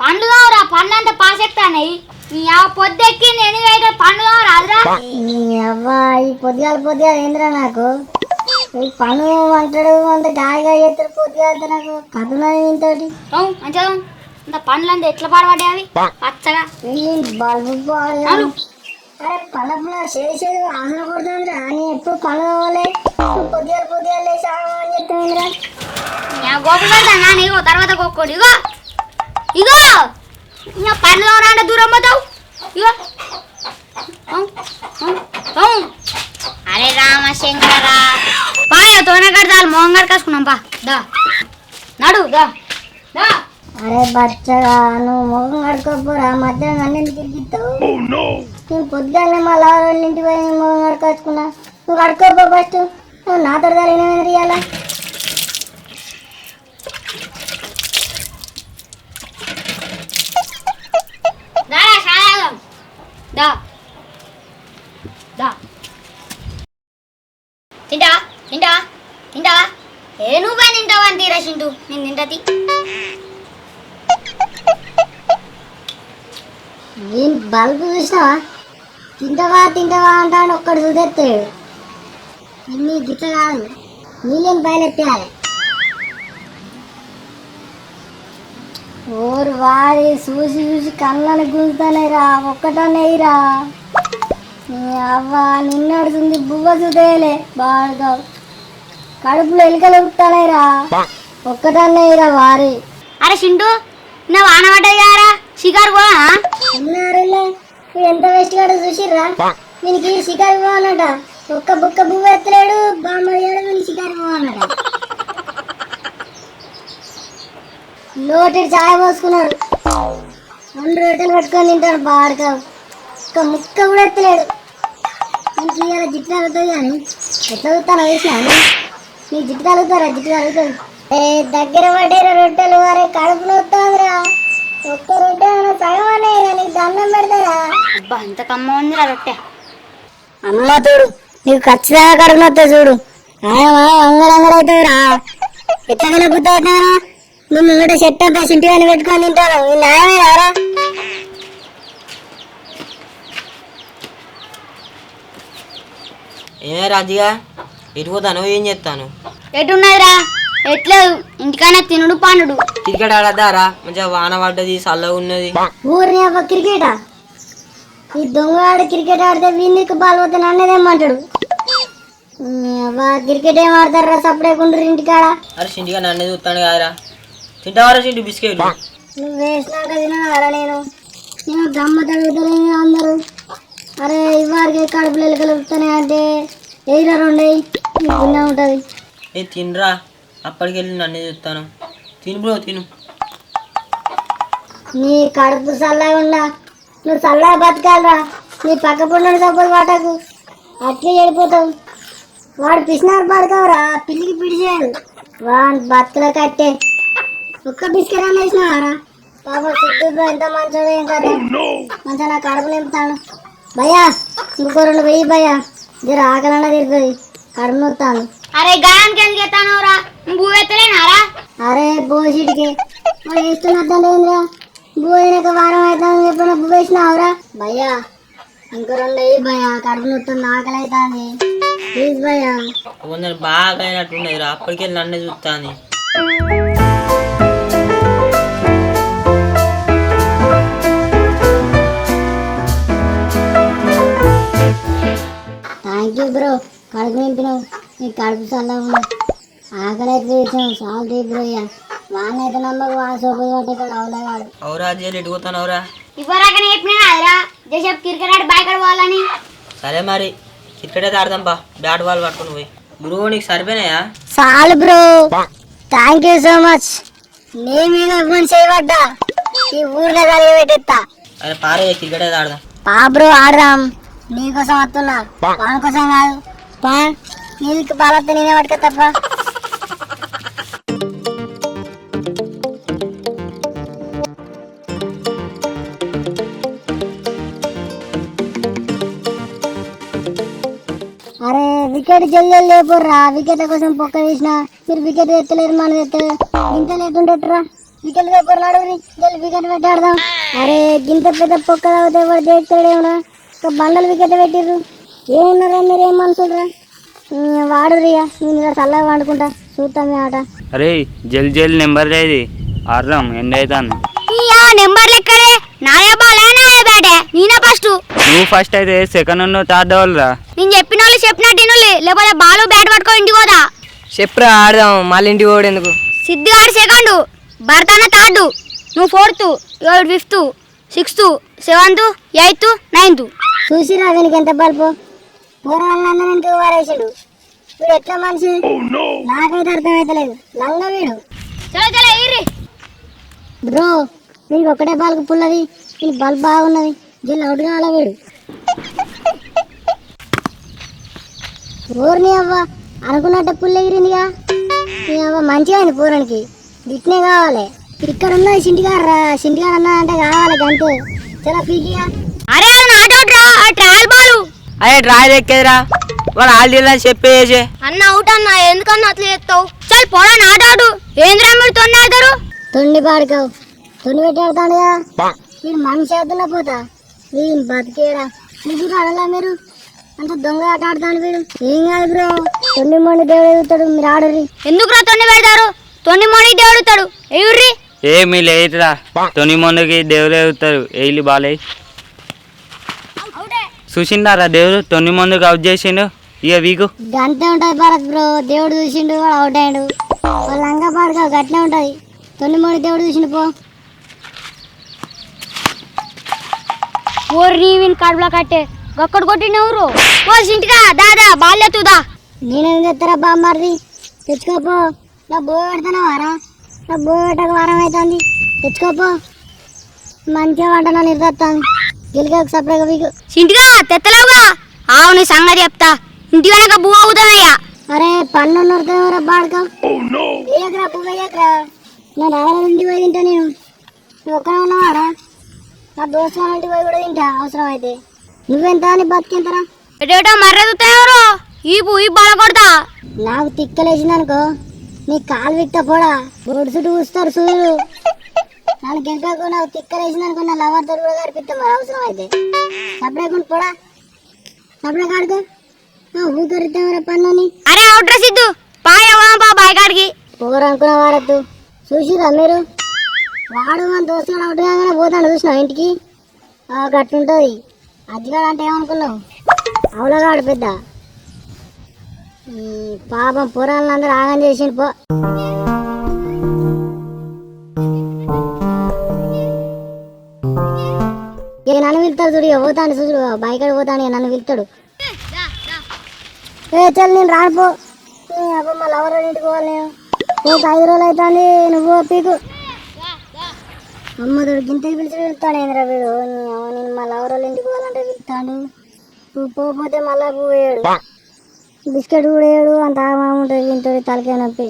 పండ్లు కావరా, పండ్లు అంటే పాసెక్తాయి. నీ పొద్దెక్కి నేను అయితే పండ్లు కావరాదురా. ఈ పొద్దుగాల ఏంద్రా నాకు ఈ పను అంటాడు, అంత గాయగా చేస్తాడు పొద్దుగాల నాకు కథనాది ఇంతటి మంచిగా అంత పండ్లు అంటే ఎట్లా పాడబడ్డాయి అవి పచ్చగా బల్బు అరే పళ్ళ చేసేది ఆసన కొడుతుందిరా. నేను ఎప్పుడు పనులు కావాలి పొద్దుగాల లేచి అని చెప్తాందిరా. గోపులు పెడతాను నీకు తర్వాత గొక్కోడు. ఇగో ఇగో ఇంకా పండ్లు అంటే దూరం పోతావు. ఇగో అరే రామశంకరా పాయ తోనగడతాలు మోహంగడ కాసుకున్నాం పా దా నడు దా దా. అరే బచ్చగా నువ్వు మొహం కడుకోపోరా, మధ్యాహ్నం నన్ను ఎందుకు తిరిగిస్తావు? నేను పొద్దుగానే మా లావాళ్ళ ఇంటి పోయి మొహం కడుకోవచ్చుకున్నా. నువ్వు కడుకోపో ఫస్ట్. నువ్వు నా తరదాలు ఏమైనా తీయాలా? దా దా తింటా తింటా తింటా ఏ నువ్వే తింటావా అని తీరా చింటూ నేను తింటది. నేను బల్బు చూసినావా? తింటావా అంటాడు, ఒక్కడు చూదేస్తాడు. ఇన్ని గిట్ల కాదు, నీళ్ళని బయలుెత్తాలి. ఓరు వాడి చూసి కళ్ళని గుంజుతానేరా, ఒక్కటనేరా. అవ్వ నిన్నడుతుంది బువ్వ చూదేలే బాగా కడుపులో ఎలుకలు ఉరుకుతానేరా, ఒక్కటనేరా వారి. అరే చింటూ నా వాన పడ్డది కారా షికారు పోనా? ఎంత వేస్ట్ కాడో చూసిర్రా. వీనికి షికారు పోవాలట. ఒక్క బుక్క బువ్వ ఎత్తలేడు, బామ్మడియాడు వీని షికారు పోవాలట. నోటి చాయ పోసుకున్నాడు, 2 రొట్టెలు పట్టుకొని తింటాడు బాడుగా. ఒక్క ముక్క కూడా ఎత్తలేడు. ఇంక ఇవాళ జిట్టు తగ్గుతుంది కానీ ఎట్లా చూస్తాను వేసినా. నీ జిట్టు తగ్గుతుంది. దగ్గర పడేరా రొట్టెలు. అరే కడుపు నొత్తాదిరా. ఒక్క రొట్టె సగం అనేరా, నీకు దండం పెడతారా? అబ్బా ఇంత కమ్మ ఉందిరా రొట్టె. అమ్మ చూడు, నీకు ఖచ్చితంగా కడుపు నొత్తా చూడు. అంగడంగడవుతుందిరా. ఎట్లా కలుపుతారా? నువ్వు ముంగట చెట్టు అంతా చింటి అని పెట్టుకొని తింటాను. ఈ న్యాయమే రారా? ఏమే రాజుగా ఎటు పోతాను, ఏం చేస్తాను? ఎటున్నదిరా? ఎట్లేదు, ఇంటికైనా తినుడు పండుడు. క్రికెట్ ఆడద్దారా? మంచిగా వాన పడ్డది, చల్లగా ఉన్నది. ఊరిని అవ్వ క్రికెటా? ఈ దొంగవాడు క్రికెట్ ఆడితే వీనికి బాల్ పోతే నన్నేదేమంటాడు. క్రికెట్ ఏం ఆడతారా? సప్పుడేకుండ్రు ఇంటికాడ. అరే చింటిగా నన్నే చూస్తాను కాదురా. తింటావారా చింటి బిస్కెట్? నువ్వు వేసినాక తినారా? నేను గమ్మ తగ్గుతారే అందరూ. అరే ఇవారికి కడుపులు ఎలుకలు ఉడుతున్నాయి అంటే ఎయిరా 2 ఉంటుంది. ఏ తినరా, అప్పటికి వెళ్ళి నన్నే చూస్తాను. తిను బ్రో తిను. నీ కడుపు చల్లగా ఉండా, నువ్వు చల్లగా బతకాలరా. నీ పక్క పుండని సపోజ్ వాటకు అట్లే వెళ్ళిపోతావు. వాడు పిసినారు పడతావురా, పిల్లికి పిడిచాడు వాడు బతుకుల కట్టే. ఒక్క బిస్కెట్ అని వేసినావారా? పాప సిద్ధు ఎంత మంచిగా ఏం కదా, మంచిగా నా కడుపు నింపుతాను. భయ్యా ఇంకో 2 వెయ్యి భయ్యా, జర ఆకలన్నా తిరుగుతుంది, కడుపు నొత్తాను. అరే గాయానికి ఎందుకు ఎత్తానవరా? నువ్వు ఎత్తలేనారా? అరే బోసిటికి వేస్తున్నద్దంటేంద్రా, బూ అయినాక వారం అవుతాను చెప్పిన బువ్వ వేసినావురా. భయ్యా ఇంకో 2 వెయ్యి భయ్యా, కడుపు నొత్తుంది, ఆకలి అవుతుంది ప్లీజ్ భయ్యా. కొందరు బాగా అయినట్టున్నదిరా, అప్పటికి వెళ్ళి నన్నే చూస్తాను. థ్యాంక్ యూ బ్రో, కడుపు నింపినావు. నీ కడుపు చల్లగా ఆకలి అయితే ఇచ్చాను సాల్ట్ బ్రో. ఇక వాన్ అయితే నమ్మకు, వాన్ సోపు పట్టి ఇక్కడ అవలేవాడు. అవురా జైలు ఎటు పోతాను? అవురా ఇవ్వరాకనే చెప్పినా అదిరా జేసేపు క్రికెట్ ఆడి బయట పోవాలని. సరే మరి క్రికెట్ అయితే ఆడదాం బా, బ్యాట్ బాల్ పట్టుకుని పోయి. బ్రో నీకు సరిపోయినాయా? చాలు bro, thank you so much. నీ మీద ఇవ్వని చేయబడ్డా ఈ ఊరిలో కలిగి పెట్టేస్తా. అరే పారే క్రికెట్ అయితే ఆడదాం. పా బ్రో ఆడదాం, నీకోసం వస్తున్నా, వాని కోసం కాదు. పా నీకు బాలత్తే నేనే పట్టుక తప్ప. అరే వికెట్ జల్లి లేపుర్రా, వికెట్ల కోసం పొక్క వేసిన మీరు వికెట్ ఎత్తలేరు, మనం ఎత్త ఇంత లేకుంటరా. వికెట్ పేపర్ నడుగురి జల్లి వికెట్ పెట్టి ఆడదాం. అరే గింత పెద్ద పొక్క తాగితే వాడు దేకుతాడేమరా, ఒక బండలు వికెట్ పెట్టిర్రు. ఏమున్నారా మీరు, ఏం మనుషులరా? వాడురిగా, నేను ఇలా చల్లగా వండుకుంటా, చూస్తాం మీ ఆట. అరే జల్ జల్ నెంబర్ ఇది ఆడదాం, ఎండ్ అవుతాను. నెంబర్లు ఎక్కడే? నాయా బాల్ నాయా బ్యాటే, నేనే ఫస్ట్. నువ్వు ఫస్ట్ అయితే సెకండ్ ఉన్న థర్డ్ వాళ్ళరా. నేను చెప్పిన వాళ్ళు చెప్పినట్టు వినులే, లేకపోతే బాలు బ్యాట్ పట్టుకో ఇంటికి పోదా. చెప్పురా ఆడదాం, మళ్ళీ ఇంటికి పోడు ఎందుకు? సిద్ధిగాడు సెకండ్, భర్తన్న థర్డ్, నువ్వు fourth, fifth, sixth, seventh, eighth, ninth. చూసిరా వీనికి ఎంత బల్పు, పూర్వాళ్ళందరూ ఇంటికి వారేసాడు. వీడు ఎట్లా మనిషి నాకైతే అర్థమైతలేదు, లంగ వీడు. చలో చలో ఇర్రి. బ్రో వీడికి ఒకటే బాల్కు పుల్లది, వీడి బల్బ్ బాగున్నది, జల్లి అవుట్ కావాలా వీడు. ఊరిని అవ్వ అనుకున్నట్టే పుల్ల ఎగిరిందిగా. నీ అవ్వ మంచిగా అయింది పూరానికి, గిట్నే కావాలి. ఇక్కడ ఉన్నది సింటిగాడు సింటిగాడు అన్నదంటే కావాలి అంతే. చాలా పీకిగా. అరే నాట్ అవుట్ రా, ఆ ట్రయల్ బాల్. అరే ట్రాయల్ ఎక్కేదిరా, వాళ్ళు ఆల్రెడీ చెప్పేసే. అన్న అవుట్ అన్న, ఎందుకన్నా అట్లా చేస్తావు? చల్ పోరా నాట్ అవుట్. ఏంద్రా మీరు తొండి ఆడతారు? తొండి పాడుకోవు, తొండి పెట్టి ఆడతాడు కదా వీడు. మనిషి ఆడుతున్నా పోతా వీడిని బతికేడా. ముగ్గురు ఆడలా మీరు, అంత దొంగ ఆట ఆడతాడు వీడు. ఏం కాదు బ్రో, తొండి మొండి దేవుడు ఎదుగుతాడు, మీరు ఆడరు. ఎందుకురా తొండి పెడతారు? తొండి మోడీ దేవుడుతాడు, ఎయుర్రి. ఏమి లేదురా, తొని మొండకి దేవుడు ఎగుతారు, వేయిలు బాలే. చూసిండారా దేవుడు తొని ముందుకు అవుట్ చేసిండు. ఇక వీకు గంటే ఉంటది భారత్ బ్రో, దేవుడు చూసిండు వాడు అవుట్ అయ్యాడు. వాళ్ళ అంగా పాడుకోవు గట్నే ఉంటది. తొండి మొండి దేవుడు చూసిండు పో. ఓర్రి విన్ కడుపులో కట్టే ఒక్కడు కొట్టినెవరు? ఓ సింటిగా దాదా బాల్యతుదా. నేనేం చెప్తారా బామ్మారిది, తెచ్చుకోపో. నా బో పెడతానా వారా, నా బో పెట్టక వారం అవుతుంది, తెచ్చుకోపో. మంచిగా వంటలో నిర్దత్తాను, గెలిగా సపరేట్గా వీకు. సింటిగా తెత్తలేవుగా, ఆవు నీ సంగతి చెప్తా. ఇంటి వెనక బువ్వ అవుతానయ్యా. అరే పన్ను నొరకరా బాడకం, వేయకరా పువ్వు వేయకరా. నా రావాల ఇంటికి పోయి తింటా నేను, నువ్వు ఒక్కనే ఉన్నవారా? నా దోస్తు వాళ్ళ ఇంటికి పోయి కూడా తింటా అవసరం అయితే. నువ్వెంత అని బతికెంతరా? ఎటేటో మర్రెదుతాయెవరు? ఈ బాల కొడతా. నాకు తిక్కలేసిందనుకో నీ కాలు విక్తా పోడా, బొడ్డు చుట్టూ కూస్తారు సూర్యుడు. నన్ను గెలిపాకు, నాకు తిక్కలేసిందనుకో నా లవర్తో కూడా కనిపిస్తా మరి అవసరం అయితే. సపరేట్ పోడా, సపరేట్ ఆడుకో. ఊకరిద్దామరా పన్నుని. అరే అవుట్రా సిద్ధు, పాయ పా బాయికాడికి. పొగరనుకున్న వాడద్దు. చూసిరా మీరు, వాడు మన దోస్తులు అవుట్ కాగానే పోతాడు చూసినావు ఇంటికి. గట్టుంటుంది అజ్జిగాడు అంటే ఏమనుకున్నావు, అవులగాడు పెద్ద. పాపం పొరాలను అందరూ ఆగం చేసిండు పో. ఇక నన్ను పిలుతాడు చూడు, ఇక పోతాడు చూడు, బైకాడు పోతాడు, ఇక నన్ను పిలుతాడు. చల్ నేను రానిపో, అప్పుడు మళ్ళీ ఎవరో ఇంటికి పోవాలి నేను. ఒక 5 రోజులు అవుతుంది, నువ్వు పీకు. అమ్మదుడు గింతకి పిలిచి పిలుస్తాడు ఏంద్రా వీడు. నేను మళ్ళీ ఎవరో ఇంటికి పోవాలంటే పిలుస్తాడు. నువ్వు పోతే మళ్ళీ పువ్వు వేయడు, బిస్కెట్ కూడా వేయడు. అంత ఉంటుంది గింతడి తలకే నొప్పి.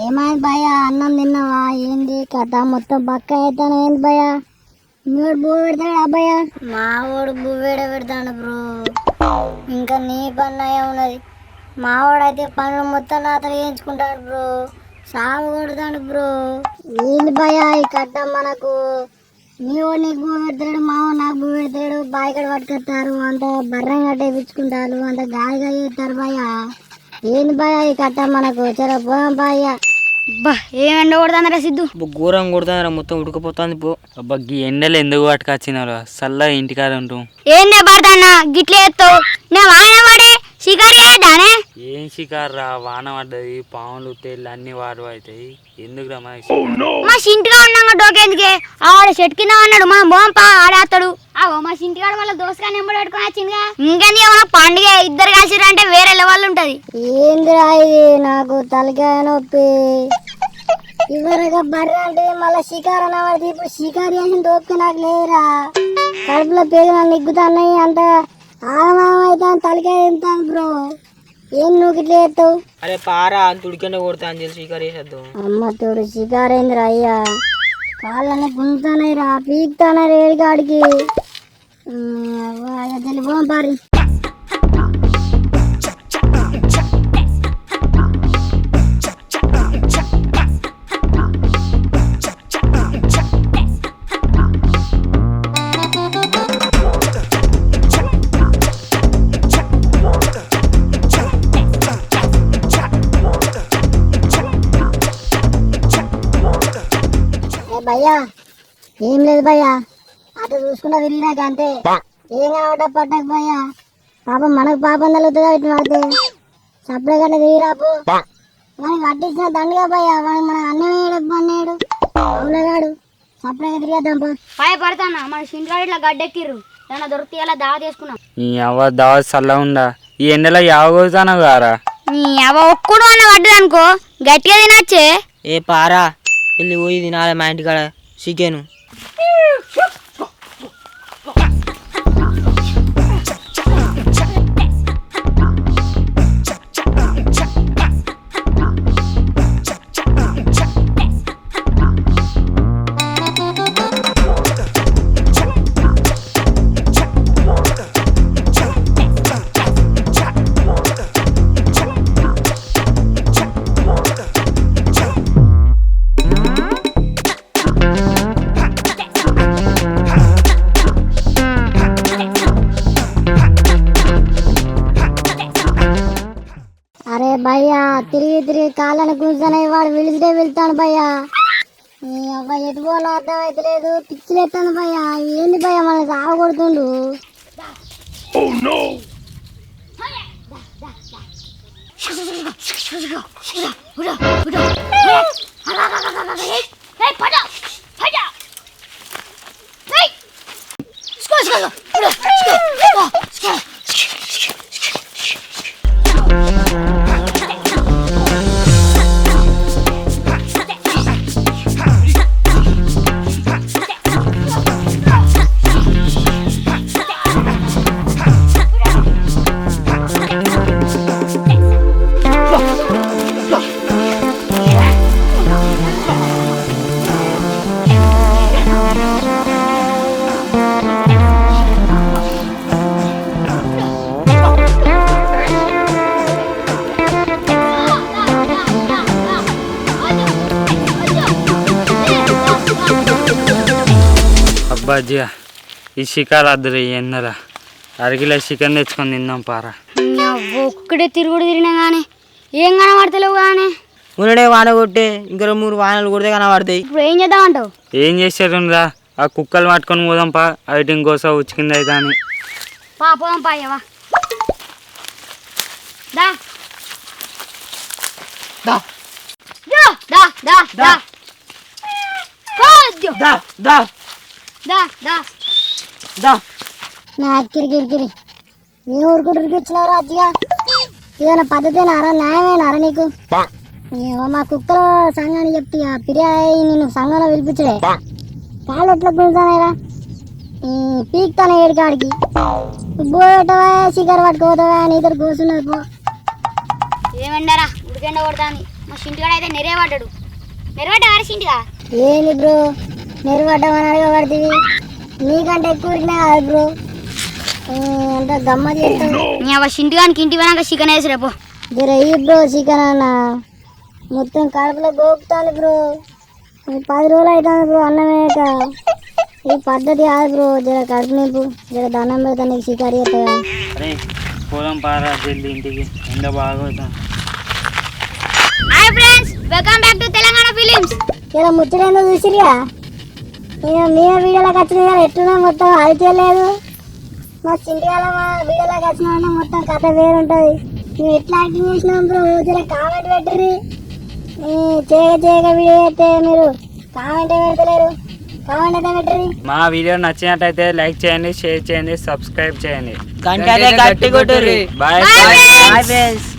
ఏమైంది భయ, అన్నం తిన్నావా? ఏంది కథ మొత్తం బక్క అవుతాను ఏంది భయ? మీవాడు బువ్వ పెడతాడు అబ్బాయ? మా వాడు బువ్వేడ పెడతాడు బ్రో, ఇంకా నీ పని ఉన్నది. మావాడైతే పనులు మొత్తం నాతో చేయించుకుంటాడు బ్రో, సాగు కొడతాడు బ్రో. ఏంది భయ ఈ కట్ట మనకు? మీ వాడు నీకు బువ్వ పెడతాడు, మావాడు నాకు బువ్వ పెడతాడు, బాయికడ పట్టుకొస్తారు, అంత బర్రం కట్టేపించుకుంటారు, అంత గాలిగా చేస్తారు భయ. ఏంది భయ ఈ కట్ట మనకు? చలో పోదాం భయ. బా ఏం ఎండ కొడుతుందిరా సిద్ధు? ఘోరం కొడుతుందిరా, మొత్తం ఉడకపోతుంది పో. అబ్బా ఈ ఎండలు ఎందుకు పట్టుకొచ్చినారు, చల్లగా ఇంటికాడ ఉంటాం. ఏందే పడతానా గిట్లే ఎత్తావు? నా వాన పడే షికారు చేయడానే. ఏం షికారురా, వాన పడ్డది, పాములు తేళ్ళు అన్ని వారు అవుతాయి, ఎందుకురా మనకి? మా సింటిగా ఉన్నాక డోకేందుకే? ఆడ చెట్టు కింద అన్నాడు, మనం బోంపా ఆడేస్తాడు. అగో మా సింటిగాడు వాళ్ళ దోసగా నెంబర్ పెట్టుకుని వచ్చిందిగా. ఇంకేంది ఏమన్నా పండుగ ఇద్దరు కలిసిరంటే వేరే లెవెల్ ఉంటది. ఏందిరా ఇది, నాకు తలకాయ నొప్పి. ఇవరగా బర్రె అంటే మళ్ళీ షికారు అన్నవాడిది, ఇప్పుడు షికారు చేసిన దోపిక నాకు లేదురా. కడుపులో పేరు నిగ్గుతున్నాయి, అంత ఆగమాగం అయితే తలకాయ తింటాను బ్రో. ఏం నువ్వు ఇట్లా చేస్తావు? అరే పారా అంత ఉడికనే కొడతా అని చెప్పి స్వీకారం చేసేద్దాం. అమ్మ తోడు షికారు అయిందిరా అయ్యా, కాళ్ళని గుంజుతున్నాయి రా, పీకుతానారు ఏడికాడికి. తెలిపోం పారి. భయ్యా ఏం లేదు భయ్యా, అటు చూసుకుంటా తిరిగినాక అంతే. ఏం కావట పట్టకు భయ్యా, పాపం మనకు పాపం తగ్గుతుందా ఇటు పడితే. సప్లై గట్ల తిరిగిరాపు, మనకి కట్టించిన దండగా భయ్యా, వాడికి మన అన్నేడు అవునగాడు. సప్లై తిరిగేద్దాం పో. భయపడతానా మన సింటిగాడు ఇట్లా గడ్డెక్కిర్రు, ఏమన్నా దొరికితే అలా దావ చేసుకున్నాం. ఈ అవ్వ దావ చల్ల ఉందా, ఈ ఎండలో యావగోతాను గారా. నీ అవ ఒక్కడు అన్న పడ్డది అనుకో గట్టిగా తినచ్చే. ఏ పారా వెళ్ళి పోయి తినాలి మా ఇంటికాడ చికెను. అరే భయ్యా తిరిగి తిరిగి కాళ్ళని కూర్చొని వాడు వెళితే వెళ్తాను భయ్యా. ఎటు పోలో అర్థం అయితే లేదు, పిచ్చిలు ఎత్తాను భయ్యా. ఏంది భయ్యా మనకి సాగు కొడుతుండు. అబ్బాజియా ఈ షికారు అద్దరు ఎన్నరా, అరకిలో చికెన్ తెచ్చుకొని తిందాం పారా. ఒక్కడే తిరుగుడు తిరిగినా కానీ ఏం కనబడతలేవు కానీ. మునడే వాన కొట్టే ఇంకా 3 వానలు కొడితే కనబడతాయి. ఇప్పుడు ఏం చేద్దాం అంటావు? ఏం చేశారు రా, ఆ కుక్కలు పట్టుకొని పోదాం పా, అవి ఇంకోసా ఉచికింది అయితే అని. పోదాం పాయవా. దా దా దా దా దా దా దా దా దా దా దా. నాకు కిరికిరి ఏ ఊరుకు ఇచ్చినావు రాజ్యా, ఏదైనా పద్ధతేనారా, న్యాయమేనారా నీకు? మా కుక్కల సంఘాన్ని చెప్తే ఫిర్యాదు నేను సంఘంలో పిలిపించడే, కాళ్ళు ఎట్లా గుంజానేరా పీక్తానే ఏడికాడికి. బోటవా సిగర్ పట్టుకోతావా అని ఇద్దరు కూర్చున్నది పో. ఏమండారా ఉడికెండ కొడతాంది. మా సింటిగాడు అయితే నెరవేపడ్డాడు. నెరవేటారా సింటిగా? ఏంది బ్రో నెరవడ్డామని అడగబడుతుంది, నీకంటే ఎక్కువ ఉరికినా కాదు బ్రో, అంత గమ్మత్ చేస్తావు. నీ సింటిగానికి ఇంటి పోయినాక చికెన్ వేసి రేపు. జర ఈ బ్రో చికెన్ అన్న మొత్తం కడుపులో గోపుతాను బ్రో, 10 రోజులు అవుతుంది బ్రో అన్నమేక. ఈ పద్ధతి కాదు బ్రో, జర కడుపు నింపు, జర దండం పెడతా నీకు షికారు చేస్తా. అరే పోదాం పారా జల్ది ఇంటికి, ఎండ బాగా అవుతాం. Hi friends, welcome back to Telangana films. ఇలా ముచ్చటేందో చూసిరిగా, మేమే వీడియోలోకి వచ్చిన ఎట్లున్నా మొత్తం అది చేయలేదు. మా చింటికాల మా వీడియోలోకి వచ్చిన మొత్తం కథ వేరుంటుంది. మేము ఎట్లా యాక్టింగ్ చేసినాం బ్రో, జర కామెంట్ పెట్టరు. చేయక వీడియో అయితే మీరు కామెంట్ పెడతలేరు, కామెంట్ అయితే పెట్టరు. మా వీడియో నచ్చినట్టయితే లైక్ చేయండి, షేర్ చేయండి, సబ్స్క్రైబ్ చేయండి. గంట గట్టి కొట్టుర్రి. Bye Bye, bye. Bye friends.